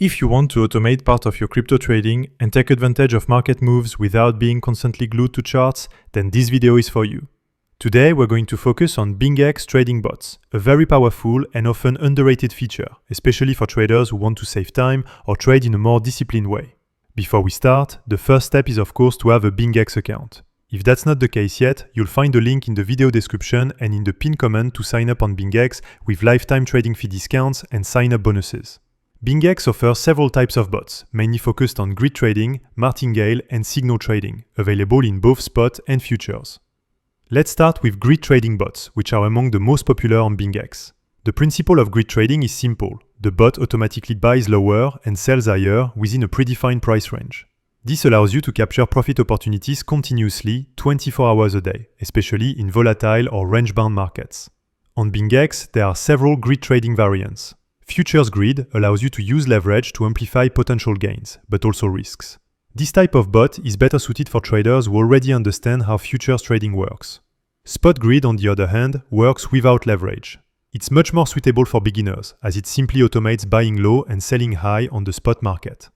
If you want to automate part of your crypto trading and take advantage of market moves without being constantly glued to charts, then this video is for you. Today, we're going to focus on BingX trading bots, a very powerful and often underrated feature, especially for traders who want to save time or trade in a more disciplined way. Before we start, the first step is of course to have a BingX account. If that's not the case yet, you'll find a link in the video description and in the pinned comment to sign up on BingX with lifetime trading fee discounts and sign-up bonuses. BingX offers several types of bots, mainly focused on grid trading, martingale, and signal trading, available in both spot and futures. Let's start with grid trading bots, which are among the most popular on BingX. The principle of grid trading is simple. The bot automatically buys lower and sells higher within a predefined price range. This allows you to capture profit opportunities continuously 24 hours a day, especially in volatile or range-bound markets. On BingX, there are several grid trading variants. Futures grid allows you to use leverage to amplify potential gains, but also risks. This type of bot is better suited for traders who already understand how futures trading works. Spot grid, on the other hand, works without leverage. It's much more suitable for beginners, as it simply automates buying low and selling high on the spot market.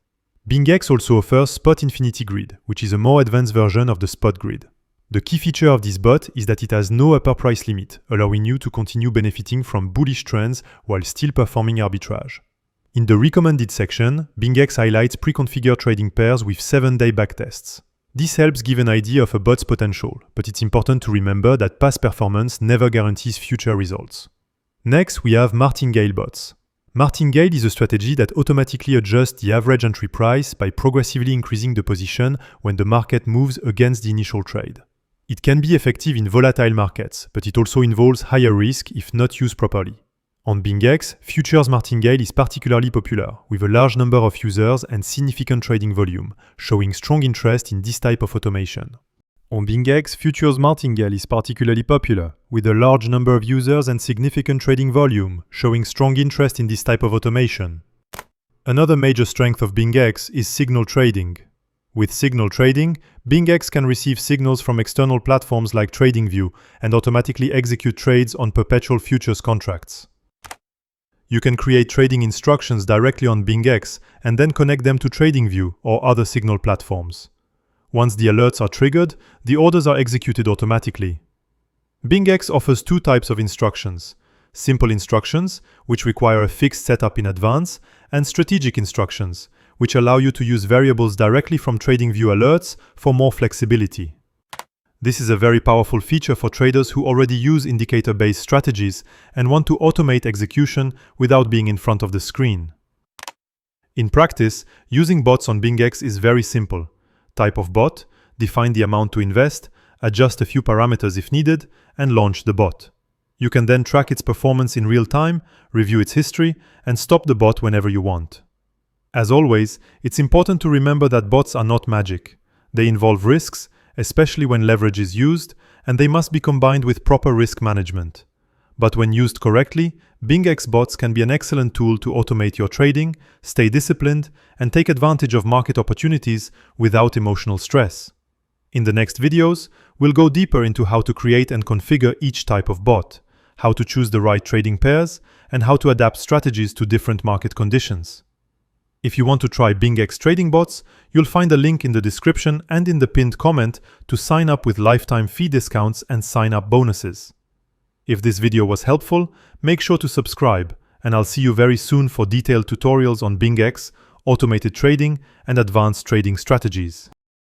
BingX also offers Spot Infinity Grid, which is a more advanced version of the spot grid. The key feature of this bot is that it has no upper price limit, allowing you to continue benefiting from bullish trends while still performing arbitrage. In the recommended section, BingX highlights pre-configured trading pairs with 7-day backtests. This helps give an idea of a bot's potential, but it's important to remember that past performance never guarantees future results. Next, we have Martingale bots. Martingale is a strategy that automatically adjusts the average entry price by progressively increasing the position when the market moves against the initial trade. It can be effective in volatile markets, but it also involves higher risk if not used properly. On BingX, Futures Martingale is particularly popular, with a large number of users and significant trading volume, showing strong interest in this type of automation. On BingX, Futures Martingale is particularly popular, with a large number of users and significant trading volume, showing strong interest in this type of automation. Another major strength of BingX is signal trading. With signal trading, BingX can receive signals from external platforms like TradingView and automatically execute trades on perpetual futures contracts. You can create trading instructions directly on BingX and then connect them to TradingView or other signal platforms. Once the alerts are triggered, the orders are executed automatically. BingX offers two types of instructions: simple instructions, which require a fixed setup in advance, and strategic instructions, which allow you to use variables directly from TradingView alerts for more flexibility. This is a very powerful feature for traders who already use indicator-based strategies and want to automate execution without being in front of the screen. In practice, using bots on BingX is very simple. Type of bot, define the amount to invest, adjust a few parameters if needed, and launch the bot. You can then track its performance in real time, review its history, and stop the bot whenever you want. As always, it's important to remember that bots are not magic. They involve risks, especially when leverage is used, and they must be combined with proper risk management. But when used correctly, BingX bots can be an excellent tool to automate your trading, stay disciplined, and take advantage of market opportunities without emotional stress. In the next videos, we'll go deeper into how to create and configure each type of bot, how to choose the right trading pairs, and how to adapt strategies to different market conditions. If you want to try BingX trading bots, you'll find a link in the description and in the pinned comment to sign up with lifetime fee discounts and sign-up bonuses. If this video was helpful, make sure to subscribe, and I'll see you very soon for detailed tutorials on BingX, automated trading, and advanced trading strategies.